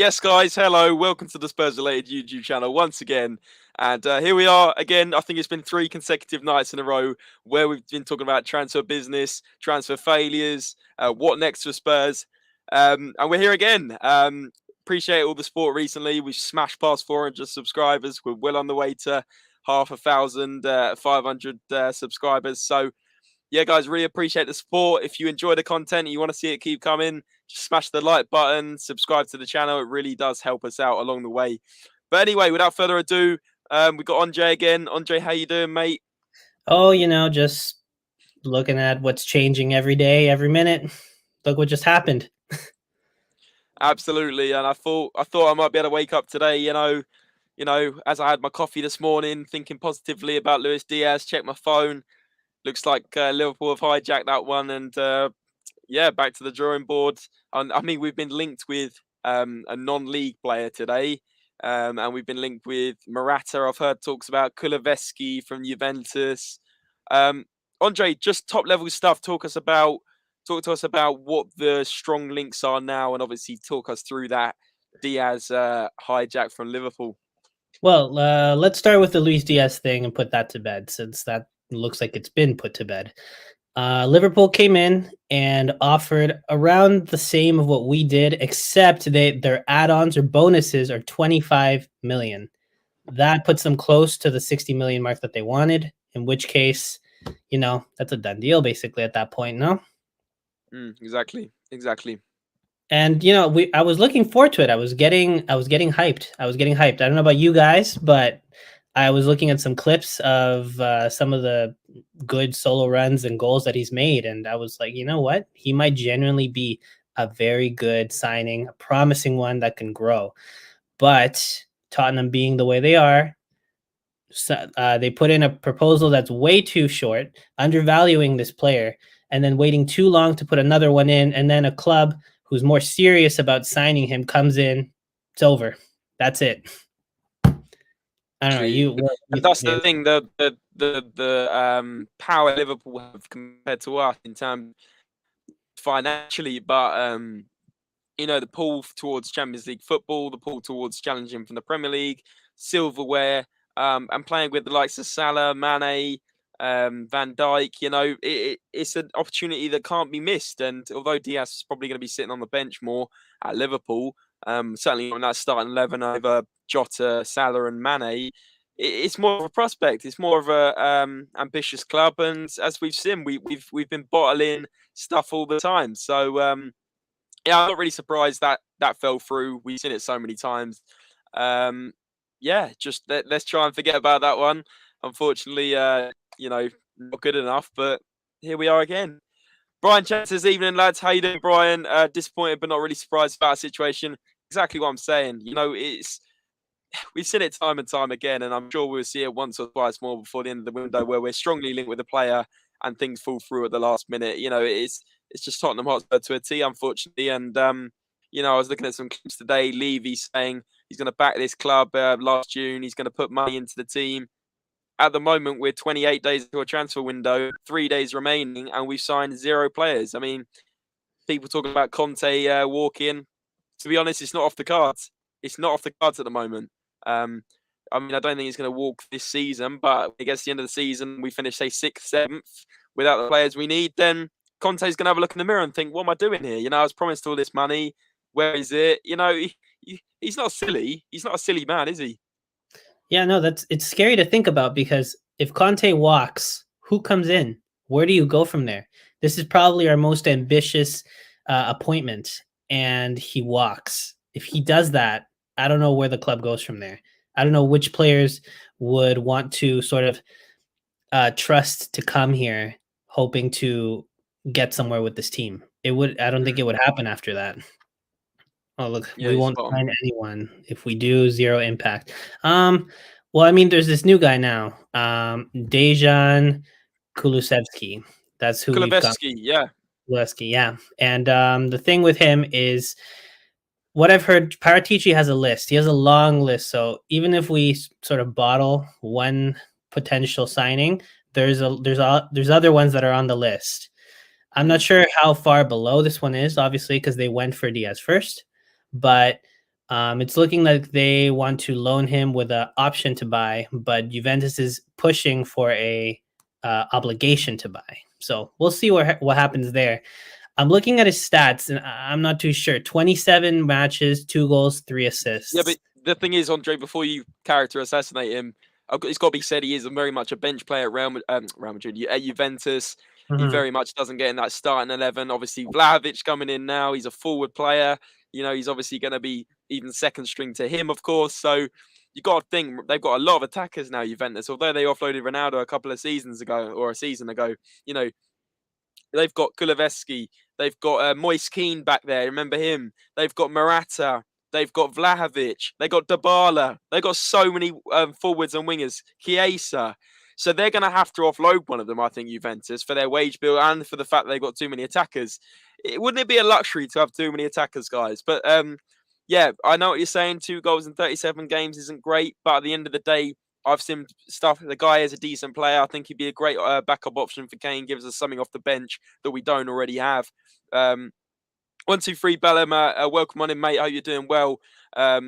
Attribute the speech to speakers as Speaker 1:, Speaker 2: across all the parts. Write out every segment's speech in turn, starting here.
Speaker 1: Yes, guys, hello. Welcome to the Spurs-related YouTube channel once again. And here we are again. I think it's been 3 consecutive nights in a row where we've been talking about transfer business, transfer failures, what next for Spurs. And we're here again. Appreciate all the support recently. We've smashed past 400 subscribers. We're well on the way to 500 subscribers. So, yeah, guys, really appreciate the support. If you enjoy the content and you want to see it keep coming, just smash the like button, subscribe to the channel. It really does help us out along the way. But anyway, without further ado, we've got Andre again. Andre, how you doing, mate?
Speaker 2: Oh, just looking at what's changing every day, every minute. Look what just happened.
Speaker 1: Absolutely. And I thought I might be able to wake up today, as I had my coffee this morning, thinking positively about Luis Diaz, check my phone. Looks like Liverpool have hijacked that one, and back to the drawing board. I mean, we've been linked with a non-league player today, and we've been linked with Morata. I've heard talks about Kulusevski from Juventus. Andre, just top-level stuff. Talk to us about what the strong links are now, and obviously talk us through that Diaz hijack from Liverpool.
Speaker 2: Well, let's start with the Luis Diaz thing and put that to bed, since that looks like it's been put to bed. Liverpool came in and offered around the same of what we did, except their add-ons or bonuses are 25 million. That puts them close to the 60 million mark that they wanted, in which case, that's a done deal basically at that point, no?
Speaker 1: Exactly.
Speaker 2: And I was looking forward to it. I was getting hyped. I don't know about you guys, but I was looking at some clips of some of the good solo runs and goals that he's made, and I was like, you know what? He might genuinely be a very good signing, a promising one that can grow. But Tottenham being the way they are, so, they put in a proposal that's way too short, undervaluing this player, and then waiting too long to put another one in, and then a club who's more serious about signing him comes in. It's over. That's it. I don't know.
Speaker 1: That's the thing. The power Liverpool have compared to us in terms financially, but the pull towards Champions League football, the pull towards challenging from the Premier League, silverware, and playing with the likes of Salah, Mane, Van Dijk. It's an opportunity that can't be missed. And although Diaz is probably going to be sitting on the bench more at Liverpool, certainly on that starting 11 over Jota, Salah, and Mane, it's more of a prospect. It's more of a ambitious club, and as we've seen, we've been bottling stuff all the time. So I'm not really surprised that fell through. We've seen it so many times. Just let's try and forget about that one. Unfortunately, not good enough. But here we are again. Brian Chance says, "Evening, lads. How you doing, Brian? Disappointed, but not really surprised about the situation." Exactly what I'm saying. We've seen it time and time again, and I'm sure we'll see it once or twice more before the end of the window, where we're strongly linked with a player and things fall through at the last minute. It's just Tottenham Hotspur to a T, unfortunately. And I was looking at some clips today. Levy saying he's going to back this club last June. He's going to put money into the team. At the moment, we're 28 days into a transfer window, 3 days remaining, and we've signed 0 players. I mean, people talking about Conte walking. To be honest, it's not off the cards. It's not off the cards at the moment. I don't think he's going to walk this season, but I guess the end of the season, we finish, say, 6th, 7th without the players we need, then Conte's going to have a look in the mirror and think, what am I doing here? I was promised all this money. Where is it? He's not silly. He's not a silly man, is he?
Speaker 2: Yeah, no, it's scary to think about, because if Conte walks, who comes in? Where do you go from there? This is probably our most ambitious appointment, and he walks. If he does that, I don't know where the club goes from there. I don't know which players would want to sort of trust to come here, hoping to get somewhere with this team. I don't think it would happen after that. Oh, look,
Speaker 1: Yeah,
Speaker 2: we won't find anyone. If we do, 0 impact. Well, I mean, there's this new guy now, Dejan Kulusevski. That's who we've got.
Speaker 1: Yeah.
Speaker 2: Kulusevski, yeah. And the thing with him is, what I've heard, Paratici has a list. He has a long list. So even if we sort of bottle one potential signing, there's other ones that are on the list. I'm not sure how far below this one is, obviously, because they went for Diaz first. But It's looking like they want to loan him with an option to buy, but Juventus is pushing for a obligation to buy. So we'll see what happens there. I'm looking at his stats, and I'm not too sure. 27 matches, 2 goals, 3 assists.
Speaker 1: Yeah, but the thing is, Andre, before you character assassinate him, it's got to be said he is very much a bench player at Real Madrid. At Juventus, he very much doesn't get in that starting 11. Obviously, Vlahovic coming in now. He's a forward player. You know, he's obviously going to be even second string to him, of course. So you got to think they've got a lot of attackers now, Juventus. Although they offloaded Ronaldo a couple of seasons ago or a season ago, you know, they've got Kulusevski. They've got Moise Kean back there. Remember him? They've got Morata. They've got Vlahovic. They got Dybala. They got so many forwards and wingers. Chiesa. So they're going to have to offload one of them, I think, Juventus, for their wage bill and for the fact that they've got too many attackers. Wouldn't it be a luxury to have too many attackers, guys? But yeah, I know what you're saying. 2 goals in 37 games isn't great. But at the end of the day, I've seen stuff. The guy is a decent player. I think he'd be a great backup option for Kane. Gives us something off the bench that we don't already have. 123 Bellum, welcome on in, mate. Hope you're doing well.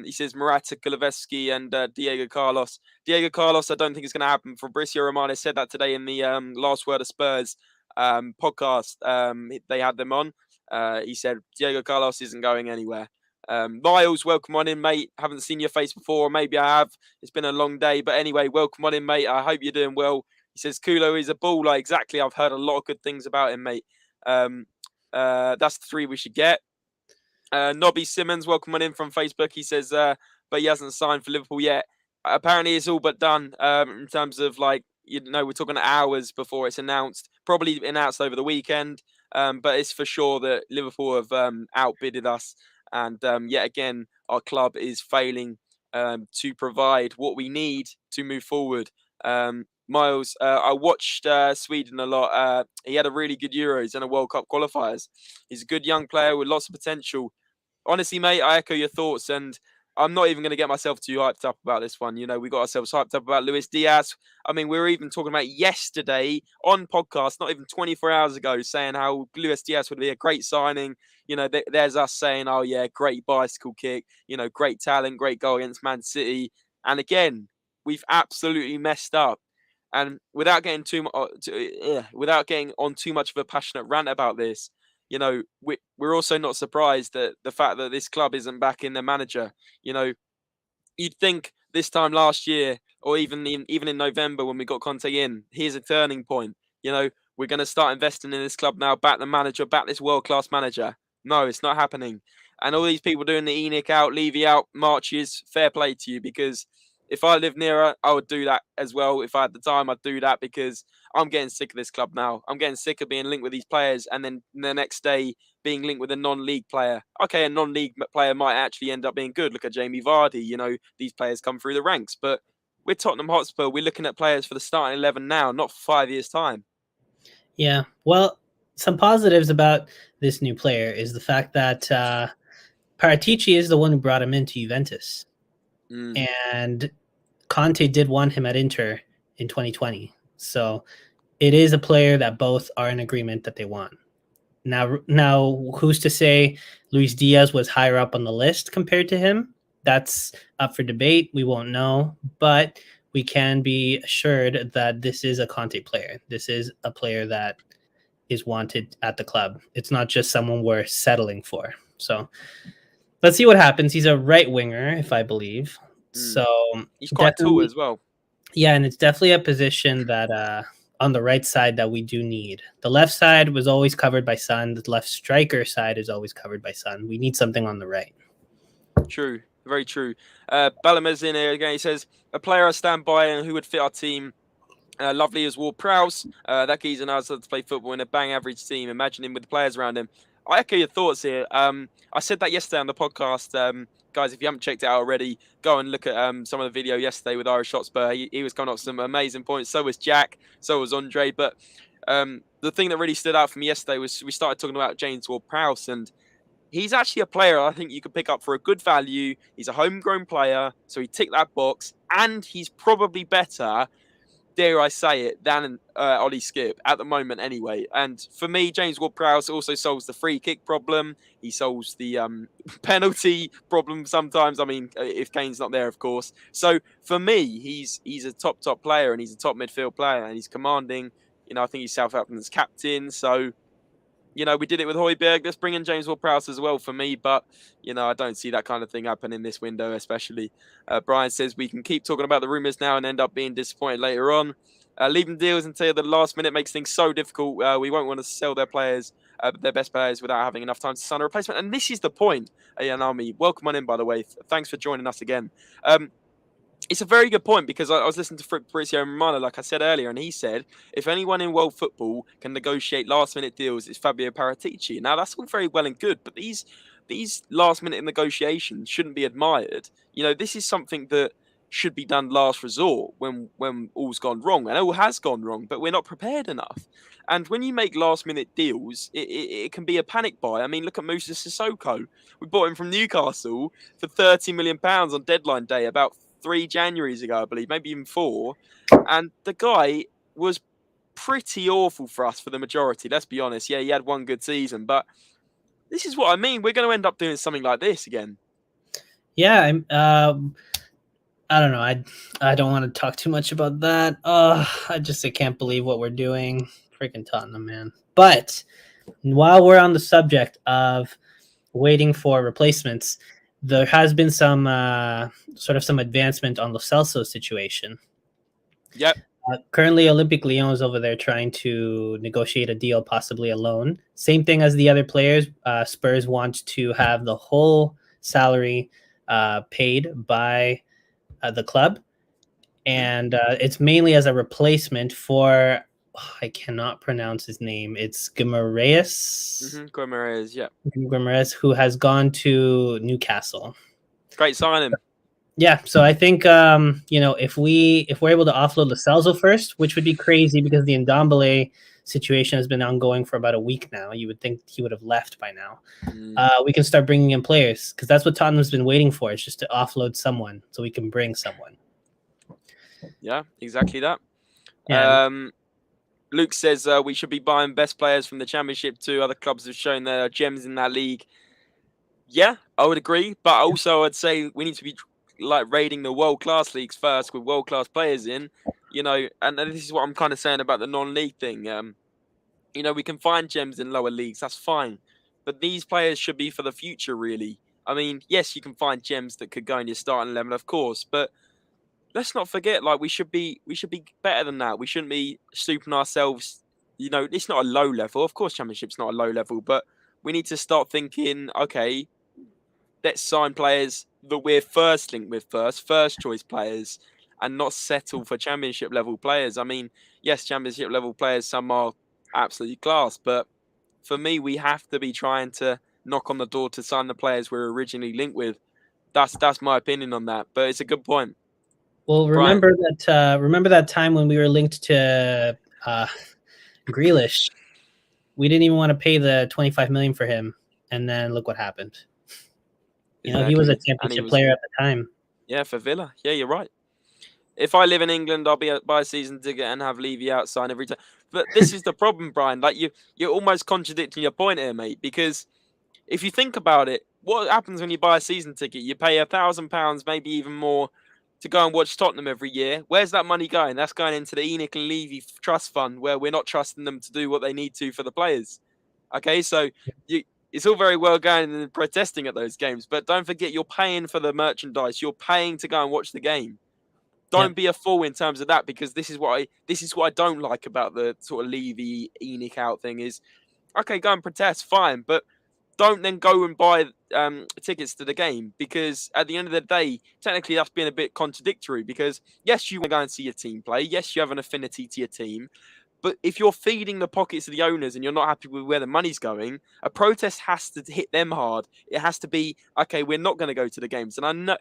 Speaker 1: He says Morata, Kulusevski, and Diego Carlos. Diego Carlos, I don't think it's going to happen. Fabrizio Romano said that today in the Last Word of Spurs podcast. They had them on. He said Diego Carlos isn't going anywhere. Miles, welcome on in, mate. Haven't seen your face before. Maybe I have. It's been a long day. But anyway, welcome on in, mate. I hope you're doing well. He says Kulo is a baller. Exactly. I've heard a lot of good things about him, mate. That's the 3 we should get. Nobby Simmons, welcome on in from Facebook. He says, but he hasn't signed for Liverpool yet. Apparently, it's all but done in terms of, like, you know, we're talking hours before it's announced. Probably announced over the weekend. But it's for sure that Liverpool have outbidded us. And yet again, our club is failing to provide what we need to move forward. Miles, I watched Sweden a lot. He had a really good Euros and a World Cup qualifiers. He's a good young player with lots of potential. Honestly, mate, I echo your thoughts, and I'm not even going to get myself too hyped up about this one. You know, we got ourselves hyped up about Luis Diaz. I mean, we were even talking about yesterday on podcast, not even 24 hours ago, saying how Luis Diaz would be a great signing. You know, there's us saying, oh, yeah, great bicycle kick, you know, great talent, great goal against Man City. And again, we've absolutely messed up. And without getting without getting on too much of a passionate rant about this, you know, we're also not surprised at the fact that this club isn't backing their manager. You know, you'd think this time last year, or even in November when we got Conte in, here's a turning point. You know, we're going to start investing in this club now, back the manager, back this world-class manager. No, it's not happening. And all these people doing the ENIC out, Levy out marches, fair play to you, because if I lived nearer, I would do that as well. If I had the time, I'd do that, because I'm getting sick of this club now. I'm getting sick of being linked with these players and then the next day being linked with a non-league player. Okay, a non-league player might actually end up being good. Look at Jamie Vardy. You know, these players come through the ranks. But we're Tottenham Hotspur. We're looking at players for the starting 11 now, not for 5 years' time.
Speaker 2: Yeah, well, some positives about this new player is the fact that Paratici is the one who brought him into Juventus. And Conte did want him at Inter in 2020. So it is a player that both are in agreement that they want. Now, who's to say Luis Diaz was higher up on the list compared to him? That's up for debate. We won't know, but we can be assured that this is a Conte player. This is a player that is wanted at the club. It's not just someone we're settling for. So let's see what happens. He's a right winger, if I believe. So
Speaker 1: he's quite tall as well.
Speaker 2: Yeah, and it's definitely a position that on the right side that we do need. The left side was always covered by Son. The left striker side is always covered by Son. We need something on the right.
Speaker 1: True, very true. Balamer's in here again. He says, a player I stand by and who would fit our team. Lovely as Ward-Prowse. That geezer knows how to play football in a bang average team. Imagine him with the players around him. I echo your thoughts here. I said that yesterday on the podcast. Guys, if you haven't checked it out already, go and look at some of the video yesterday with Irish Hotspur. He was coming up with some amazing points. So was Jack. So was Andre. But the thing that really stood out for me yesterday was we started talking about James Ward-Prowse, and he's actually a player I think you could pick up for a good value. He's a homegrown player, so he ticked that box, and he's probably better dare I say it, than Ollie Skip at the moment anyway. And for me, James Ward-Prowse also solves the free kick problem. He solves the penalty problem sometimes. I mean, if Kane's not there, of course. So for me, he's a top player, and he's a top midfield player, and he's commanding. I think he's Southampton's captain. So, we did it with Højbjerg. Let's bring in James Ward-Prowse as well for me. But, I don't see that kind of thing happen in this window, especially. Brian says we can keep talking about the rumours now and end up being disappointed later on. Leaving deals until the last minute makes things so difficult. We won't want to sell their players, their best players, without having enough time to sign a replacement. And this is the point. Yanami, welcome on in, by the way. Thanks for joining us again. It's a very good point, because I was listening to Fabrizio Romano, like I said earlier, and he said, if anyone in world football can negotiate last-minute deals, it's Fabio Paratici. Now, that's all very well and good, but these last-minute negotiations shouldn't be admired. This is something that should be done last resort when all's gone wrong, and all has gone wrong, but we're not prepared enough. And when you make last-minute deals, it can be a panic buy. I mean, look at Moussa Sissoko. We bought him from Newcastle for £30 million on deadline day about 3 Januaries ago, I believe, maybe even 4. And the guy was pretty awful for us for the majority. Let's be honest. Yeah, he had one good season, but this is what I mean. We're going to end up doing something like this again.
Speaker 2: Yeah, I don't know. I don't want to talk too much about that. I can't believe what we're doing. Freaking Tottenham, man. But while we're on the subject of waiting for replacements, there has been some some advancement on Lo Celso's situation.
Speaker 1: Yep.
Speaker 2: Currently, Olympique Lyon is over there trying to negotiate a deal, possibly a loan. Same thing as the other players. Spurs want to have the whole salary paid by the club, and it's mainly as a replacement for I cannot pronounce his name. It's Guimaraes.
Speaker 1: Guimaraes, yeah.
Speaker 2: Guimaraes, who has gone to Newcastle.
Speaker 1: Great signing.
Speaker 2: Yeah, so I think if we're able to offload Lo Celso first, which would be crazy because the Ndombele situation has been ongoing for about a week now. You would think he would have left by now. We can start bringing in players, because that's what Tottenham's been waiting for. It's just to offload someone so we can bring someone.
Speaker 1: Yeah, exactly that.
Speaker 2: Yeah.
Speaker 1: Luke says we should be buying best players from the Championship too. Other clubs have shown their gems in that league. Yeah, I would agree. But also I'd say we need to be raiding the world-class leagues first with world-class players in. And this is what I'm kind of saying about the non-league thing. We can find gems in lower leagues. That's fine. But these players should be for the future, really. I mean, yes, you can find gems that could go in your starting 11, of course. But let's not forget, we should be better than that. We shouldn't be stooping ourselves. It's not a low level. Of course, Championship's not a low level, but we need to start thinking, okay, let's sign players that we're first linked with first choice players, and not settle for Championship level players. I mean, yes, Championship level players, some are absolutely class, but for me, we have to be trying to knock on the door to sign the players we're originally linked with. That's my opinion on that, but it's a good point.
Speaker 2: Well, remember that time when we were linked to Grealish? We didn't even want to pay the 25 million for him, and then look what happened. He was a Championship player at the time.
Speaker 1: Yeah, for Villa. Yeah, you're right. If I live in England, I'll buy a season ticket and have Levy out sign every time. But this is the problem, Brian. You're almost contradicting your point here, mate. Because if you think about it, what happens when you buy a season ticket? You pay £1,000, maybe even more, to go and watch Tottenham every year. Where's that money going? That's going into the Enoch and Levy trust fund, where we're not trusting them to do what they need to for the players. Okay, so it's all very well going and protesting at those games, but don't forget you're paying for the merchandise. You're paying to go and watch the game. Don't be a fool in terms of that, because this is what I don't like about the sort of Levy Enoch out thing is, okay, go and protest, fine, but don't then go and buy tickets to the game, because at the end of the day, technically that's been a bit contradictory, because yes, you want to go and see your team play. Yes, you have an affinity to your team. But if you're feeding the pockets of the owners and you're not happy with where the money's going, a protest has to hit them hard. It has to be, okay, we're not going to go to the games. And I know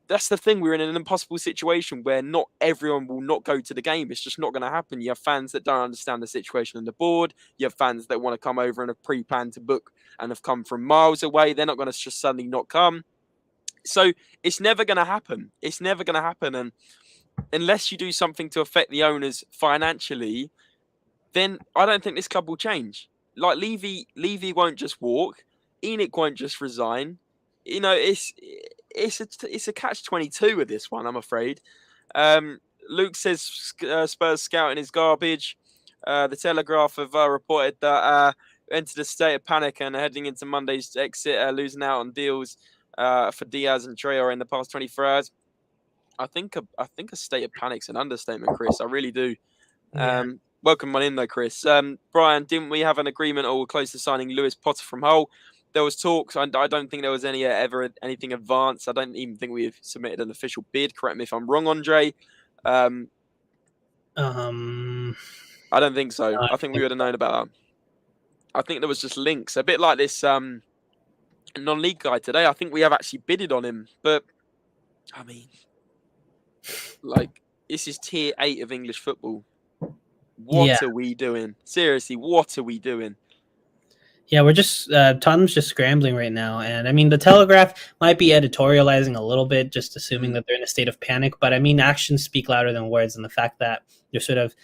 Speaker 1: that's the thing. We're in an impossible situation where not everyone will not go to the game. It's just not going to happen. You have fans that don't understand the situation on the board. You have fans that want to come over and have pre-planned to book and have come from miles away. They're not going to just suddenly not come. So it's never going to happen. It's never going to happen. And unless you do something to affect the owners financially, then I don't think this club will change. Like Levy won't just walk. ENIC won't just resign. You know, it's a catch-22 with this one, I'm afraid. Luke says Spurs scouting is garbage. The Telegraph have reported that entered a state of panic and heading into Monday's exit, losing out on deals for Diaz and Traore in the past 24 hours. I think a state of panic's an understatement, Chris. I really do. Welcome on in though, Chris. Brian, didn't we have an agreement or we're close to signing Lewis Potter from Hull? There was talks. I don't think there was ever anything advanced. I don't even think we've submitted an official bid. Correct me if I'm wrong, Andre. I don't think so. I think we would have known about that. I think there was just links, a bit like this non-league guy today. I think we have actually bidded on him, but I mean, like, this is tier 8 of English football. What are we doing? Seriously, what are we doing?
Speaker 2: Yeah, we're just Tottenham's just scrambling right now, and I mean the Telegraph might be editorializing a little bit, just assuming that they're in a state of panic. But I mean, actions speak louder than words, and the fact that they're sort of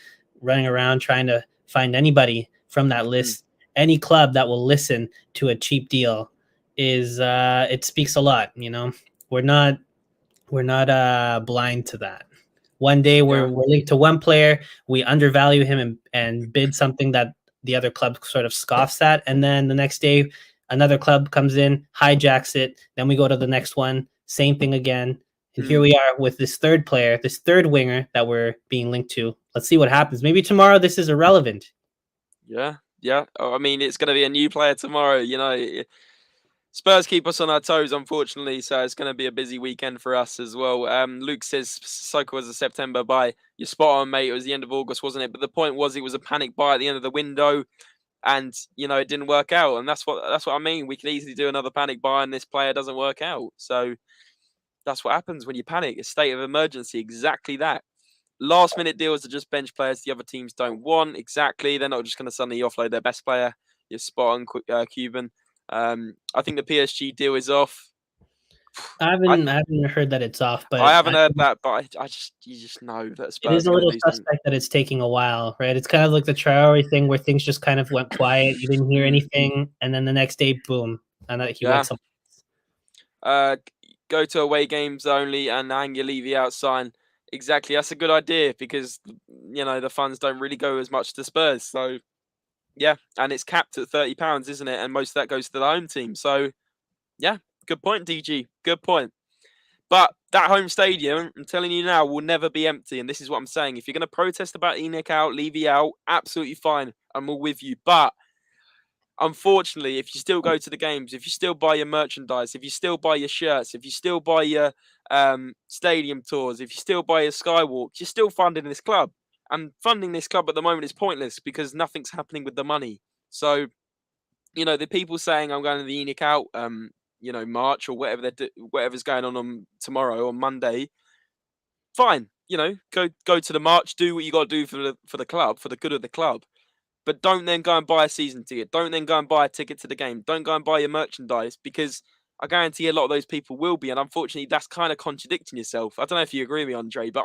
Speaker 2: running around trying to find anybody from that list, any club that will listen to a cheap deal, is it speaks a lot. You know, we're not blind to that. One day we're linked to one player, we undervalue him and bid something that the other club sort of scoffs at, and then the next day another club comes in, hijacks it, then we go to the next one, same thing again, and here we are with this third player, this third winger that we're being linked to. Let's see what happens. Maybe tomorrow this is irrelevant.
Speaker 1: Yeah. I mean, it's going to be a new player tomorrow. You know, Spurs keep us on our toes, unfortunately, so it's going to be a busy weekend for us as well. Luke says Soko was a September buy. You're spot on, mate. It was the end of August, wasn't it? But the point was, it was a panic buy at the end of the window, and you know it didn't work out. And that's what I mean. We could easily do another panic buy, and this player doesn't work out. So that's what happens when you panic. A state of emergency, exactly that. Last minute deals are just bench players the other teams don't want. Exactly, they're not just going to suddenly offload their best player. You're spot on, Cuban. I think the PSG deal is off.
Speaker 2: I haven't heard that it's off, but
Speaker 1: I haven't heard that. But you just know that Spurs.
Speaker 2: It is a little suspect that it's taking a while, right? It's kind of like the Traore thing where things just kind of went quiet. You didn't hear anything, and then the next day, boom, and he went somewhere.
Speaker 1: Go to away games only and hang your Levy out sign. Exactly, that's a good idea because you know the funds don't really go as much to Spurs. So yeah, and it's capped at £30, isn't it? And most of that goes to the home team. So yeah, good point, DG. Good point. But that home stadium, I'm telling you now, will never be empty. And this is what I'm saying. If you're going to protest about ENIC out, Levy out, absolutely fine. I'm all with you. But unfortunately, if you still go to the games, if you still buy your merchandise, if you still buy your shirts, if you still buy your stadium tours, if you still buy your skywalks, you're still funding this club. And funding this club at the moment is pointless because nothing's happening with the money. So, you know, the people saying I'm going to the ENIC out, you know, March or whatever's going on tomorrow on Monday, fine. You know, go to the March, do what you got to do for the club, for the good of the club. But don't then go and buy a season ticket. Don't then go and buy a ticket to the game. Don't go and buy your merchandise because I guarantee a lot of those people will be. And unfortunately, that's kind of contradicting yourself. I don't know if you agree with me, Andre, but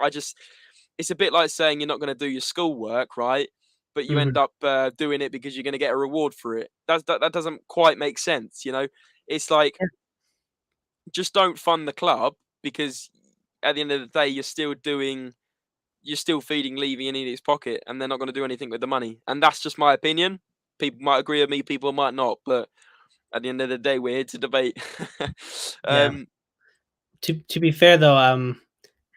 Speaker 1: it's a bit like saying you're not going to do your schoolwork, right? But you end up doing it because you're going to get a reward for it. That doesn't quite make sense, you know? It's like, just don't fund the club because at the end of the day, you're still feeding Levy in his pocket and they're not going to do anything with the money. And that's just my opinion. People might agree with me, people might not. But at the end of the day, we're here to debate.
Speaker 2: To be fair, though,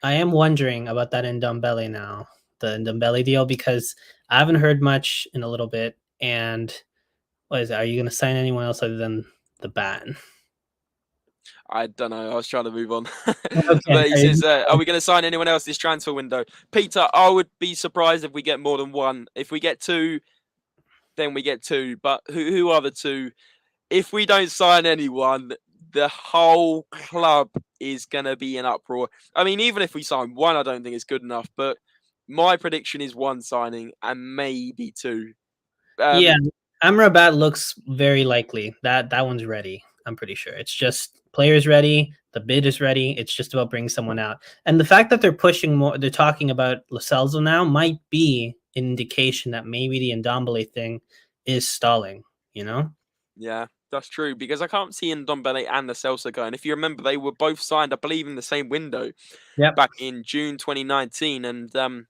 Speaker 2: I am wondering about that Ndombele now, the Ndombele deal, because I haven't heard much in a little bit. And what is it? Are you going to sign anyone else other than the Ban?
Speaker 1: I don't know. I was trying to move on.
Speaker 2: Okay.
Speaker 1: But he says, are we going to sign anyone else this transfer window? Peter, I would be surprised if we get more than one. If we get two, then we get two. But who are the two? If we don't sign anyone, the whole club is going to be in uproar. I mean, even if we sign one, I don't think it's good enough. But my prediction is one signing and maybe two.
Speaker 2: Yeah, Amrabat looks very likely. That one's ready. I'm pretty sure. It's just player's ready, the bid is ready. It's just about bringing someone out. And the fact that they're pushing more, they're talking about Lo Celso now might be an indication that maybe the Ndombele thing is stalling, you know?
Speaker 1: Yeah, that's true, because I can't see Ndombele and Lo Celso going. If you remember, they were both signed, I believe, in the same window back in June 2019. And,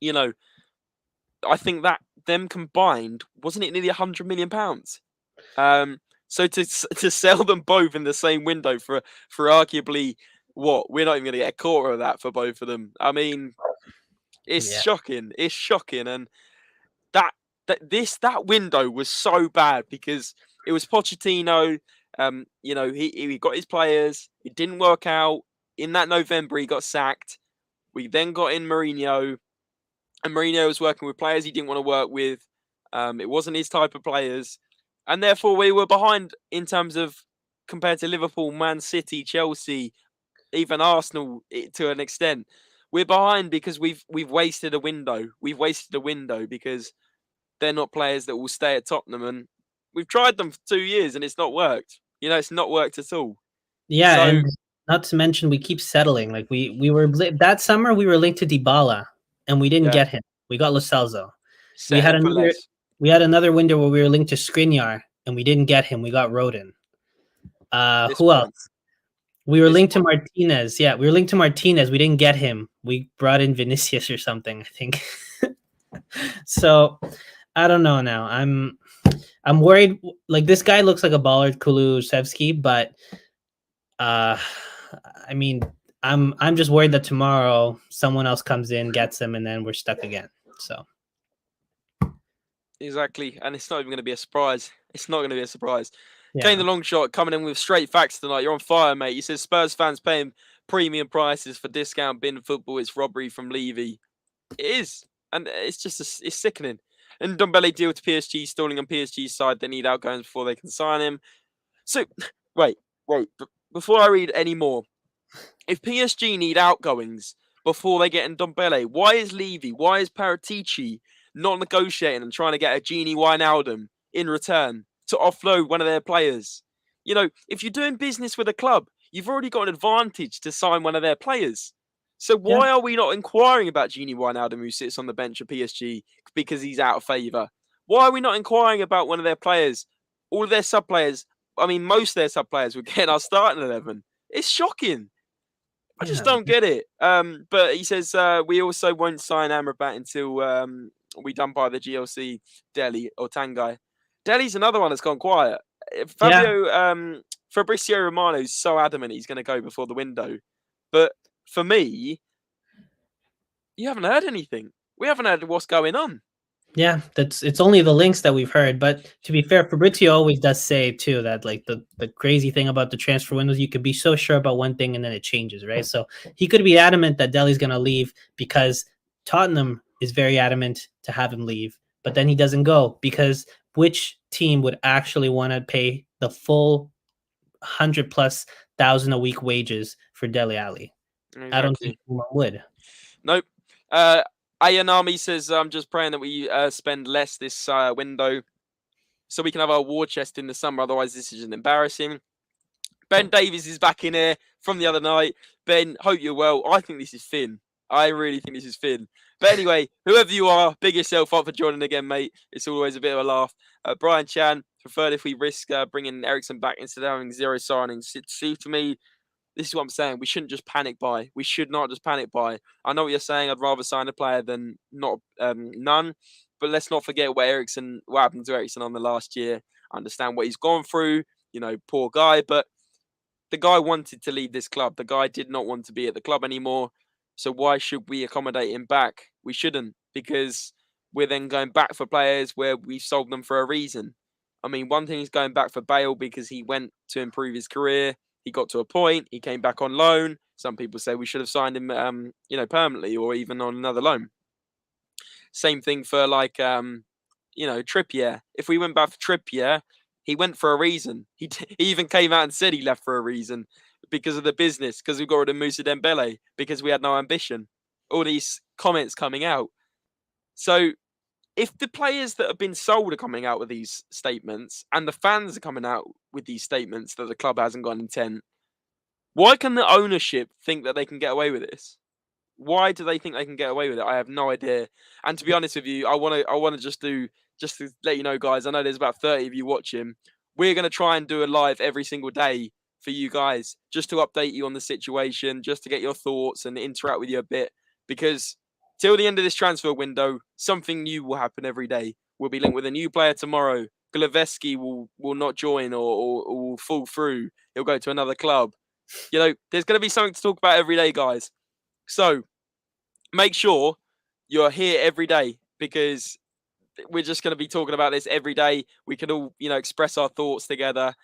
Speaker 1: you know, I think that them combined, wasn't it nearly £100 million? So to sell them both in the same window for arguably what, we're not even going to get a quarter of that for both of them. I mean, it's shocking. It's shocking, and that window was so bad because it was Pochettino. You know, he got his players. It didn't work out. In that November, he got sacked. We then got in Mourinho, and Mourinho was working with players he didn't want to work with. It wasn't his type of players. And therefore, we were behind in terms of compared to Liverpool, Man City, Chelsea, even Arsenal to an extent. We're behind because we've wasted a window. We've wasted a window because they're not players that will stay at Tottenham. And we've tried them for 2 years and it's not worked. You know, it's not worked at all.
Speaker 2: Yeah,
Speaker 1: So,
Speaker 2: and not to mention we keep settling. Like we were that summer we were linked to Dybala and we didn't get him. We got Lo Celso. We had
Speaker 1: for
Speaker 2: another
Speaker 1: less.
Speaker 2: we had another window where we were linked to Skriniar and we didn't get him. We got Rodin. Who else? We were linked to Martinez. Yeah, we were linked to Martinez. We didn't get him. We brought in Vinicius or something, I think. So I don't know now. I'm worried. Like this guy looks like a baller, Kulusevski, but I mean, I'm just worried that tomorrow someone else comes in, gets him, and then we're stuck again. So
Speaker 1: exactly, and it's not even going to be a surprise. It's not going to be a surprise.
Speaker 2: yeah.
Speaker 1: Kane the long shot coming in with straight facts tonight. You're on fire, mate. He says Spurs fans paying premium prices for discount bin football. It's robbery from Levy. It is, and it's just it's sickening. And Ndombele deal to PSG, stalling on PSG's side. They need outgoings before they can sign him. So wait. Before I read any more, if PSG need outgoings before they get Ndombele, why is Levy, why is Paratici not negotiating and trying to get a Genie Wijnaldum in return to offload one of their players? You know, if you're doing business with a club, you've already got an advantage to sign one of their players. So why are we not inquiring about Genie Wijnaldum, who sits on the bench at PSG because he's out of favour? Why are we not inquiring about one of their players? All of their sub players. I mean, most of their sub players would get our starting 11. It's shocking. I just don't get it. But he says we also won't sign Amrabat until we done by the GLC Delhi or Tangai. Delhi's another one that's gone quiet. Fabrizio Romano's so adamant he's going to go before the window. But for me, you haven't heard anything. We haven't heard what's going on.
Speaker 2: Yeah, it's only the links that we've heard. But to be fair, Fabrizio always does say too that like the crazy thing about the transfer windows, you could be so sure about one thing and then it changes, right? So he could be adamant that Delhi's going to leave because Tottenham is very adamant to have him leave, but then he doesn't go because which team would actually want to pay the full 100,000+ a week wages for Dele Alli? Exactly. I don't think anyone would.
Speaker 1: Nope. Ayanami says, I'm just praying that we spend less this window so we can have our war chest in the summer. Otherwise, this is embarrassing. Ben Davies is back in here from the other night. Ben, hope you're well. I think this is Finn. I really think this is Finn. But anyway, whoever you are, big yourself up for joining again, mate. It's always a bit of a laugh. Brian Chan, preferred if we risk bringing Ericsson back instead of having zero signings. See, to me, this is what I'm saying. We shouldn't just panic buy. We should not just panic buy. I know what you're saying. I'd rather sign a player than not none. But let's not forget what happened to Ericsson on the last year. I understand what he's gone through. You know, poor guy. But the guy wanted to leave this club. The guy did not want to be at the club anymore. So why should we accommodate him back? We shouldn't, because we're then going back for players where we've sold them for a reason. I mean, one thing is going back for Bale because he went to improve his career. He got to a point. He came back on loan. Some people say we should have signed him, permanently or even on another loan. Same thing for Trippier. If we went back for Trippier, he went for a reason. He even came out and said he left for a reason because of the business, because we got rid of Moussa Dembele, because we had no ambition. All these comments coming out. So if the players that have been sold are coming out with these statements and the fans are coming out with these statements that the club hasn't got an intent, why can the ownership think that they can get away with this? Why do they think they can get away with it? I have no idea. And to be honest with you, I want to just to let you know, guys. I know there's about 30 of you watching. We're going to try and do a live every single day for you guys, just to update you on the situation, just to get your thoughts and interact with you a bit. Because till the end of this transfer window, something new will happen every day. We'll be linked with a new player tomorrow. Kulusevski will not join or will fall through. He'll go to another club. You know, there's going to be something to talk about every day, guys. So make sure you're here every day, because we're just going to be talking about this every day. We can all, express our thoughts together.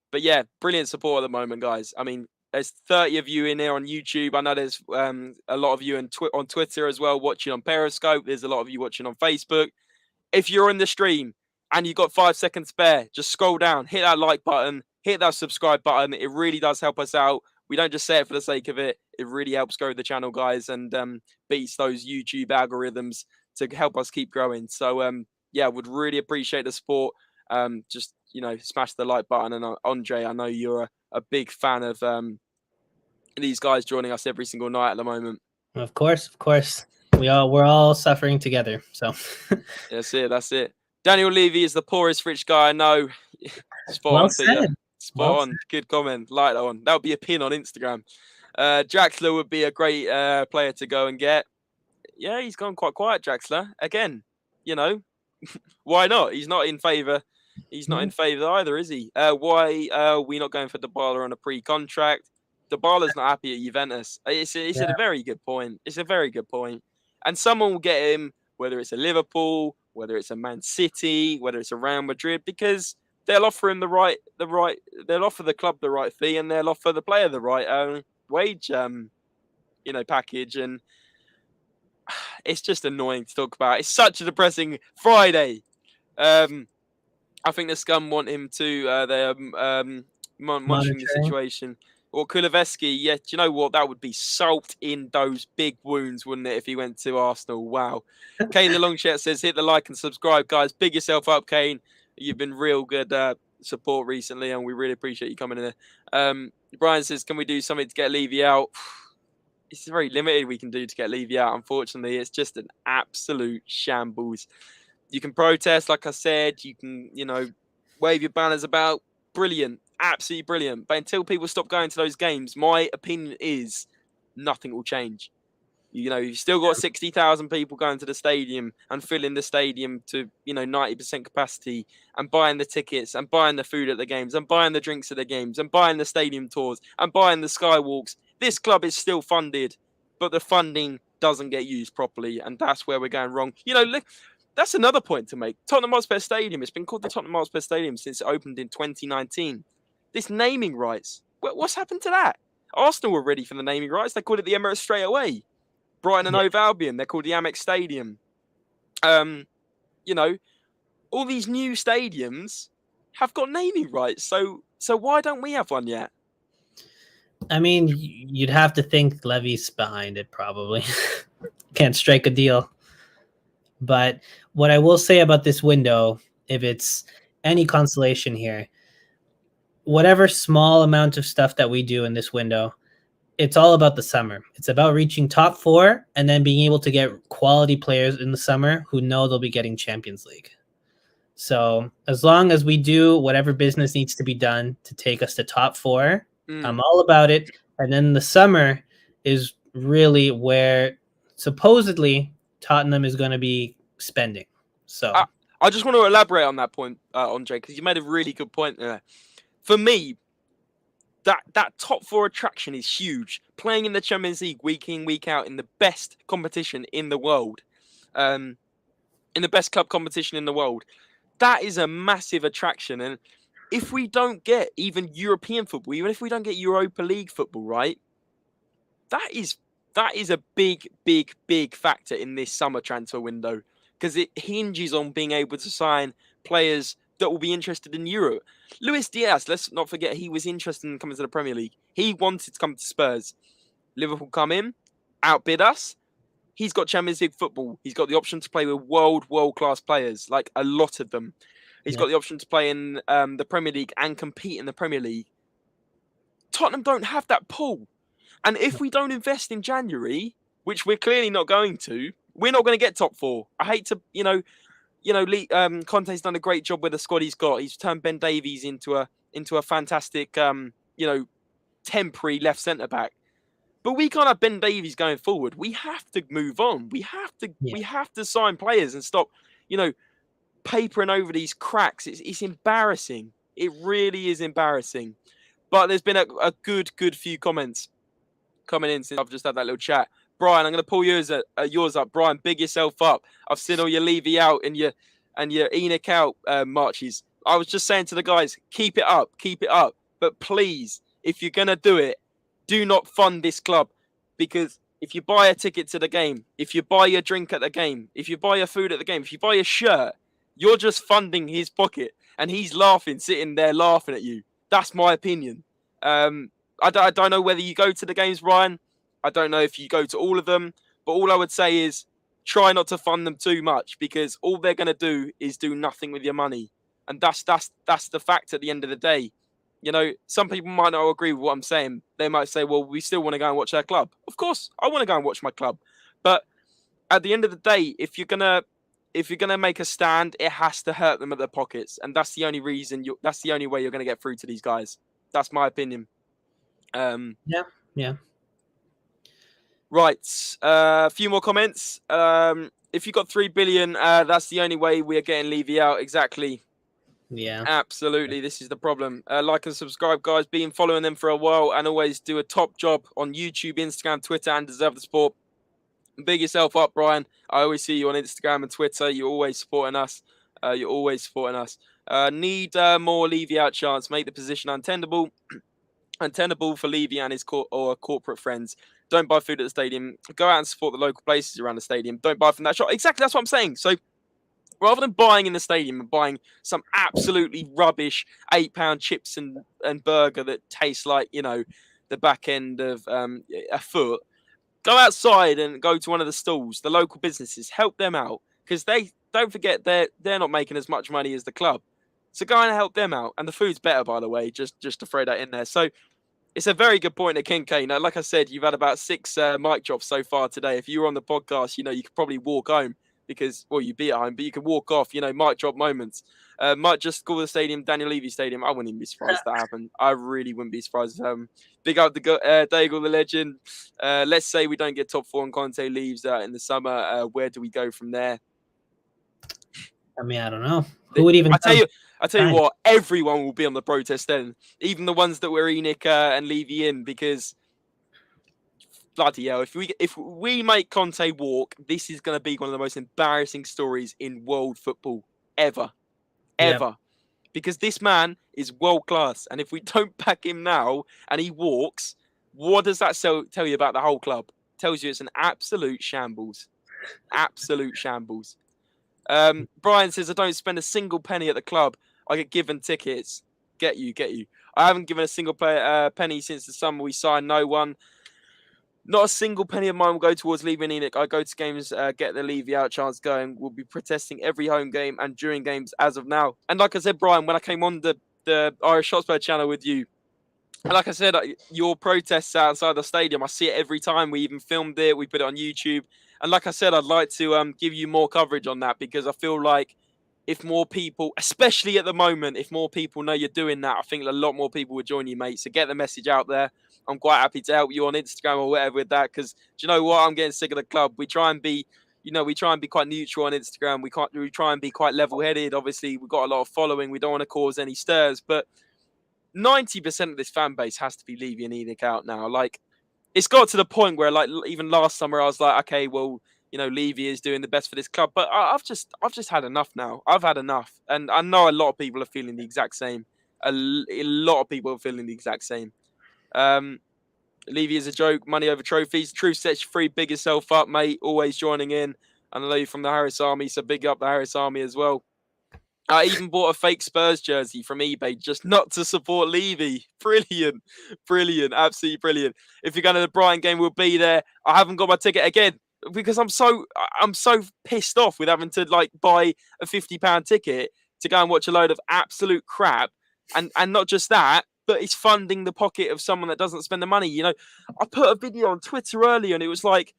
Speaker 1: But yeah, brilliant support at the moment, guys. I mean, there's 30 of you in here on YouTube. I know there's a lot of you on Twitter as well, watching on Periscope. There's a lot of you watching on Facebook. If you're in the stream and you've got 5 seconds spare, just scroll down, hit that like button, hit that subscribe button. It really does help us out. We don't just say it for the sake of it. It really helps grow the channel, guys, and beats those YouTube algorithms to help us keep growing. So, yeah, would really appreciate the support. Just, smash the like button. And Andre, I know you're a big fan of these guys joining us every single night at the moment.
Speaker 2: Of course. We're all suffering together. So
Speaker 1: that's it. Daniel Levy is the poorest rich guy I know. Spot
Speaker 2: well
Speaker 1: on,
Speaker 2: said.
Speaker 1: Peter. Spot
Speaker 2: well
Speaker 1: on.
Speaker 2: Said.
Speaker 1: Good comment. Like that one. That would be a pin on Instagram. Draxler would be a great player to go and get. Yeah, he's gone quite quiet, Draxler. Again, why not? He's not in favour. He's not in favour either, is he? Why are we not going for Dybala on a pre-contract? Dybala's not happy at Juventus. It's a very good point. It's a very good point. And someone will get him, whether it's a Liverpool, whether it's a Man City, whether it's a Real Madrid, because they'll offer him they'll offer the club the right fee, and they'll offer the player the right wage, package. And it's just annoying to talk about. It's such a depressing Friday. I think the scum want him to. They're monitoring the situation. Or Kulusevski, yeah, do you know what? That would be salt in those big wounds, wouldn't it, if he went to Arsenal? Wow. Kane the Longshirt says, hit the like and subscribe, guys. Big yourself up, Kane. You've been real good support recently, and we really appreciate you coming in there. Brian says, can we do something to get Levy out? It's very limited we can do to get Levy out, unfortunately. It's just an absolute shambles. You can protest, like I said. You can, wave your banners about. Brilliant. Absolutely brilliant. But until people stop going to those games, my opinion is nothing will change. You've still got 60,000 people going to the stadium and filling the stadium to, 90% capacity, and buying the tickets and buying the food at the games and buying the drinks at the games and buying the stadium tours and buying the skywalks. This club is still funded, but the funding doesn't get used properly. And that's where we're going wrong. Look, that's another point to make. Tottenham Hotspur Stadium, it's been called the Tottenham Hotspur Stadium since it opened in 2019. This naming rights, what's happened to that? Arsenal were ready for the naming rights. They called it the Emirates straight away. Brighton and Hove Albion, they're called the Amex Stadium. All these new stadiums have got naming rights. So why don't we have one yet?
Speaker 2: I mean, you'd have to think Levy's behind it, probably. Can't strike a deal. But what I will say about this window, if it's any consolation here, whatever small amount of stuff that we do in this window, it's all about the summer. It's about reaching top 4 and then being able to get quality players in the summer who know they'll be getting Champions League. So as long as we do whatever business needs to be done to take us to top 4, I'm all about it. And then the summer is really where supposedly Tottenham is going to be spending. So
Speaker 1: I just want to elaborate on that point, Andre, because you made a really good point there. For me, that top 4 attraction is huge. Playing in the Champions League week in, week out in the best competition in the world, in the best club competition in the world, that is a massive attraction. And if we don't get even European football, even if we don't get Europa League football, right, that is a big, big, big factor in this summer transfer window, because it hinges on being able to sign players that will be interested in Europe. Luis Diaz, let's not forget, he was interested in coming to the Premier League. He wanted to come to Spurs. Liverpool come in, outbid us. he's got Champions League football. He's got the option to play with world-class players, like a lot of them. He's got the option to play in the Premier League and compete in the Premier League. Tottenham don't have that pull. And if we don't invest in January, which we're clearly not going to, we're not going to get top 4. I hate to, Conte's done a great job with the squad he's got. He's turned Ben Davies into a fantastic, temporary left centre back. But we can't have Ben Davies going forward. We have to move on. We have to sign players and stop, papering over these cracks. It's embarrassing. It really is embarrassing. But there's been a good few comments coming in since I've just had that little chat. Brian, I'm going to pull yours up. Brian, big yourself up. I've seen all your Levy out and your Enoch out marches. I was just saying to the guys, keep it up. But please, if you're going to do it, do not fund this club. Because if you buy a ticket to the game, if you buy your drink at the game, if you buy your food at the game, if you buy a shirt, you're just funding his pocket. And he's sitting there laughing at you. That's my opinion. I don't know whether you go to the games, Ryan. I don't know if you go to all of them. But all I would say is try not to fund them too much, because all they're going to do is do nothing with your money. And that's the fact at the end of the day. Some people might not agree with what I'm saying. They might say, well, we still want to go and watch our club. Of course, I want to go and watch my club. But at the end of the day, if you're gonna make a stand, it has to hurt them at their pockets. And that's the only reason that's the only way you're going to get through to these guys. That's my opinion.
Speaker 2: Yeah.
Speaker 1: Right. A few more comments. If you got 3 billion, that's the only way we are getting Levy out. Exactly.
Speaker 2: Yeah.
Speaker 1: Absolutely. This is the problem. Like and subscribe, guys. Been following them for a while and always do a top job on YouTube, Instagram, Twitter, and Deserve the Sport. Big yourself up, Brian. I always see you on Instagram and Twitter. You're always supporting us. Need more Levy out chance. Make the position untenable. Untenable for Levy and his corporate friends. Don't buy food at the stadium. Go out and support the local places around the stadium. Don't buy from that shop. Exactly, that's what I'm saying. So rather than buying in the stadium and buying some absolutely rubbish £8 chips and burger that tastes like, the back end of a foot, go outside and go to one of the stalls, the local businesses. Help them out, because don't forget they're not making as much money as the club. So go and help them out. And the food's better, by the way, just to throw that in there. So it's a very good point at King K. Now, like I said, you've had about 6 mic drops so far today. If you were on the podcast, you could probably walk home because, well, you'd be at home, but you could walk off, mic drop moments. Might just call the stadium Daniel Levy Stadium. I wouldn't even be surprised if that happened. I really wouldn't be surprised. Big up the Daigle, the legend. Let's say we don't get top 4 and Conte leaves in the summer. Where do we go from there?
Speaker 2: I mean, I don't know. Who would even?
Speaker 1: I tell you what, everyone will be on the protest then, even the ones that were Enoch and Levy in, because bloody hell, if we make Conte walk, this is going to be one of the most embarrassing stories in world football ever, because this man is world class, and if we don't back him now and he walks, what does that tell you about the whole club? It tells you it's an absolute shambles. Brian says, I don't spend a single penny at the club. I get given tickets. Get you. I haven't given a single penny since the summer we signed no one. Not a single penny of mine will go towards leaving Enoch. I go to games, get the Levy out chance going. We'll be protesting every home game and during games as of now. And like I said, Brian, when I came on the Irish Hotspur channel with you, and like I said, your protests outside the stadium, I see it every time. We even filmed it. We put it on YouTube. And like I said, I'd like to give you more coverage on that, because I feel like if more people, especially at the moment, if more people know you're doing that, I think a lot more people would join you, mate. So get the message out there. I'm quite happy to help you on Instagram or whatever with that, because do you know what? I'm getting sick of the club. We try and be, quite neutral on Instagram. We try and be quite level-headed. Obviously, we've got a lot of following. We don't want to cause any stirs, but 90% of this fan base has to be Levy and Enoch out now. Like, it's got to the point where, like, even last summer, I was like, okay, well, Levy is doing the best for this club, but I've just had enough now. I've had enough, and I know a lot of people are feeling the exact same. A lot of people are feeling the exact same. Levy is a joke. Money over trophies. Truth sets you free. Big yourself up, mate. Always joining in. And I know you're from the Harris Army, so big up the Harris Army as well. I even bought a fake Spurs jersey from eBay just not to support Levy. Brilliant. Absolutely brilliant. If you're going to the Brighton game, we'll be there. I haven't got my ticket again. because I'm so pissed off with having to like buy a £50 ticket to go and watch a load of absolute crap, and not just that, but it's funding the pocket of someone that doesn't spend the money. You know, I put a video on Twitter earlier, and it was like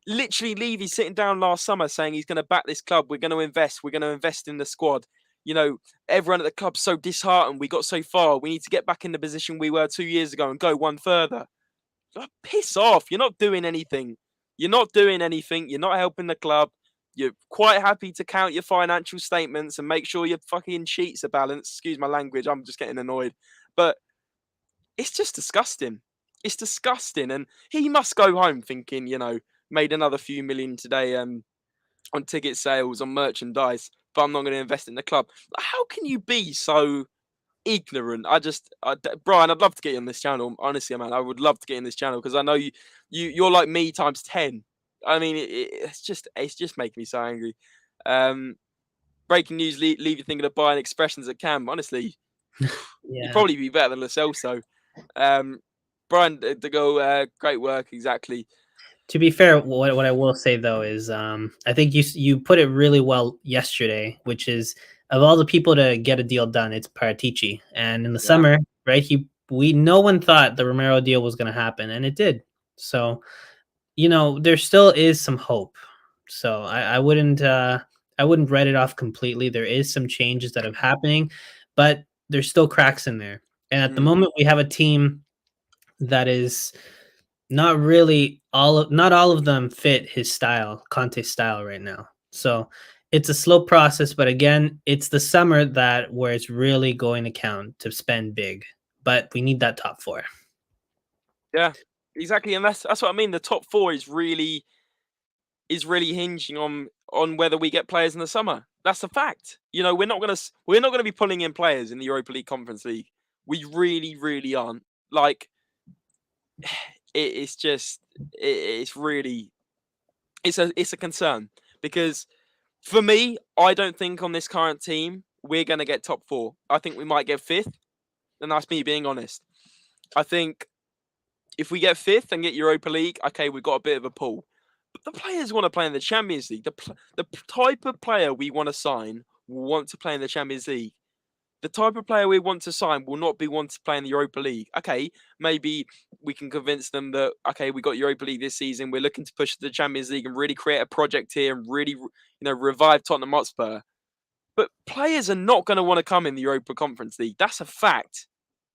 Speaker 1: literally Levy sitting down last summer saying he's going to back this club. We're going to invest. We're going to invest in the squad. You know, everyone at the club's so disheartened. We got so far. We need to get back in the position we were 2 years ago and go one further. Oh, piss off. You're not doing anything. You're not doing anything. You're not helping the club. You're quite happy to count your financial statements and make sure your fucking sheets are balanced. Excuse my language. I'm just getting annoyed. But it's just disgusting. It's disgusting. And he must go home thinking, you know, made another few million today on ticket sales, on merchandise, but I'm not going to invest in the club. How can you be so ignorant? Brian, I'd love to get you on this channel. Honestly, man, I would love to get in this channel because I know you're like me times 10. I mean, it's just making me so angry. Breaking news: leave you thinking of buying expressions at Cam. Honestly, you'd probably be better than Lo Celso. Brian, to go, great work, exactly.
Speaker 2: To be fair, what I will say though is, I think you put it really well yesterday, which is of all the people to get a deal done, it's Paratici. And in the summer, right? No one thought the Romero deal was going to happen, and it did. So, you know, there still is some hope. So I wouldn't write it off completely. There is some changes that are happening, but there's still cracks in there. And at the moment, we have a team that is not all of them fit his style, Conte's style right now. So it's a slow process, but again, it's the summer where it's really going to count to spend big. But we need that top four.
Speaker 1: Yeah, exactly, and that's what I mean. The top four is really hinging on whether we get players in the summer. That's a fact. You know, we're not gonna be pulling in players in the Europa League Conference League. We really, really aren't. Like, it's a concern because for me, I don't think on this current team we're gonna get top four. I think we might get fifth, and that's me being honest. I think if we get fifth and get Europa League, okay, we've got a bit of a pull. But the players want to play in the Champions League. The type of player we want to sign will want to play in the Champions League. The type of player we want to sign will not be one to play in the Europa League. Okay, maybe we can convince them that, okay, we got Europa League this season. We're looking to push the Champions League and really create a project here and really, you know, revive Tottenham Hotspur. But players are not going to want to come in the Europa Conference League. That's a fact.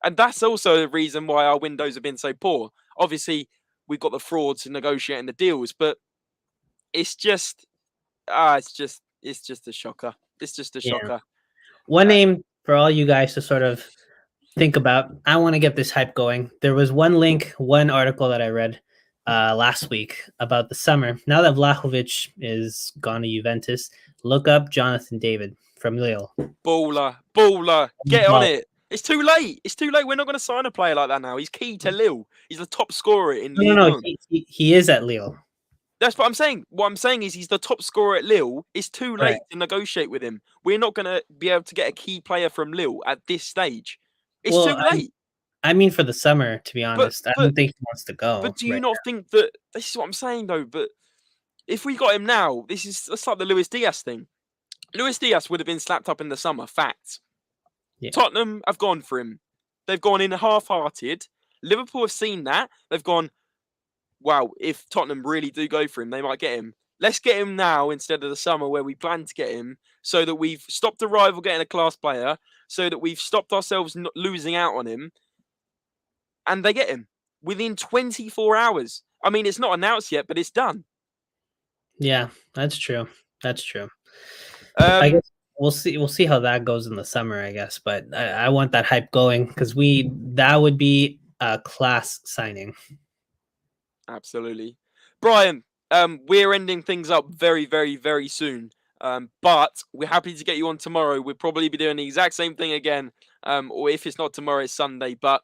Speaker 1: And that's also the reason why our windows have been so poor. Obviously, we've got the frauds negotiating the deals, but it's just a shocker. It's just a shocker.
Speaker 2: One name for all you guys to sort of think about. I want to get this hype going. There was one article that I read last week about the summer. Now that Vlahovic is gone to Juventus, look up Jonathan David from Lille.
Speaker 1: Baller. Get on it. It's too late. We're not going to sign a player like that now. He's key to Lille. He's the top scorer in Lille.
Speaker 2: No. He is at Lille.
Speaker 1: That's what I'm saying. What I'm saying is he's the top scorer at Lille. It's too late to negotiate with him. We're not going to be able to get a key player from Lille at this stage. It's too late.
Speaker 2: I mean, for the summer, to be honest. I don't think he wants to go.
Speaker 1: But do you not think that... This is what I'm saying, though. But if we got him now, it's like the Luis Diaz thing. Luis Diaz would have been slapped up in the summer. Facts. Yeah. Tottenham have gone for him. They've gone in half-hearted. Liverpool have seen that. They've gone, wow, if Tottenham really do go for him, they might get him. Let's get him now instead of the summer where we plan to get him, so that we've stopped a rival getting a class player, so that we've stopped ourselves not losing out on him, and they get him within 24 hours. I mean, it's not announced yet, but it's done.
Speaker 2: Yeah, that's true. I guess we'll see how that goes in the summer, I guess. But I want that hype going because that would be a class signing.
Speaker 1: Absolutely. Brian, we're ending things up very, very, very soon. But we're happy to get you on tomorrow. We'll probably be doing the exact same thing again. Or if it's not tomorrow, it's Sunday. But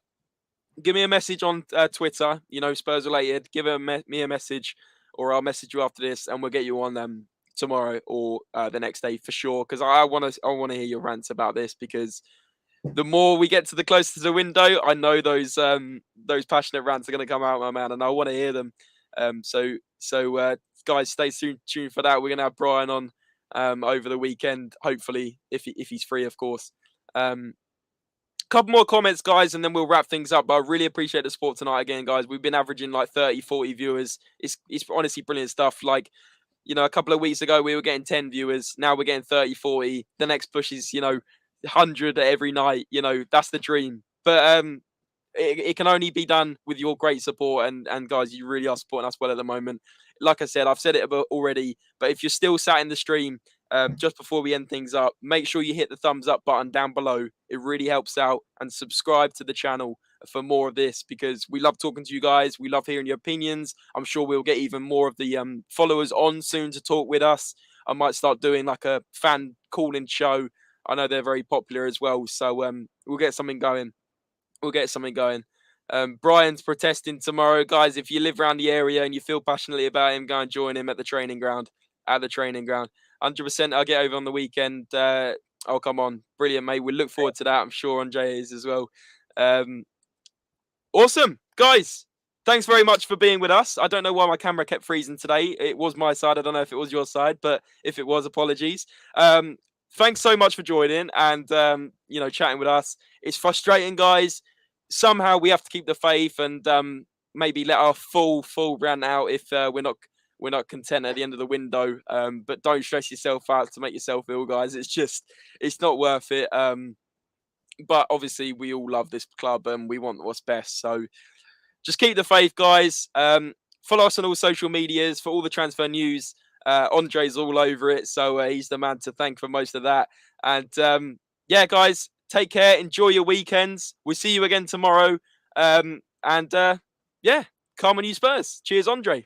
Speaker 1: give me a message on Twitter, you know, Spurs related. Give me a message, or I'll message you after this, and we'll get you on tomorrow or the next day for sure. Because I want to hear your rants about this, because the more we get to the closer to the window, I know those passionate rants are going to come out, my man, and I want to hear them. So guys, stay tuned for that. We're gonna have Brian on over the weekend, hopefully, if he's free, of course. Couple more comments, guys, and then we'll wrap things up. But I really appreciate the support tonight again, guys. We've been averaging like 30, 40 viewers. It's honestly brilliant stuff. Like, you know, a couple of weeks ago, we were getting 10 viewers. Now we're getting 30, 40. The next push is, 100 every night. That's the dream. But it can only be done with your great support. And guys, you really are supporting us well at the moment. Like I said, I've said it already. But if you're still sat in the stream, just before we end things up, make sure you hit the thumbs up button down below. It really helps out. And subscribe to the channel for more of this, because we love talking to you guys. We love hearing your opinions. I'm sure we'll get even more of the followers on soon to talk with us. I might start doing like a fan call-in show. I know they're very popular as well. So we'll get something going. Brian's protesting tomorrow. Guys, if you live around the area and you feel passionately about him, go and join him at the training ground. 100%. I'll get over on the weekend. Oh, come on. Brilliant, mate. We look forward to that. I'm sure Andre is as well. Awesome. Guys, thanks very much for being with us. I don't know why my camera kept freezing today. It was my side. I don't know if it was your side, but if it was, apologies. Thanks so much for joining and, chatting with us. It's frustrating, guys. Somehow we have to keep the faith and maybe let our full rant out if we're not content at the end of the window. But don't stress yourself out to make yourself ill, guys. It's not worth it. But obviously we all love this club and we want what's best. So just keep the faith, guys. Follow us on all social medias for all the transfer news. Andre's all over it. So he's the man to thank for most of that. And guys, take care. Enjoy your weekends. We'll see you again tomorrow. Come on, you Spurs. Cheers, Andre.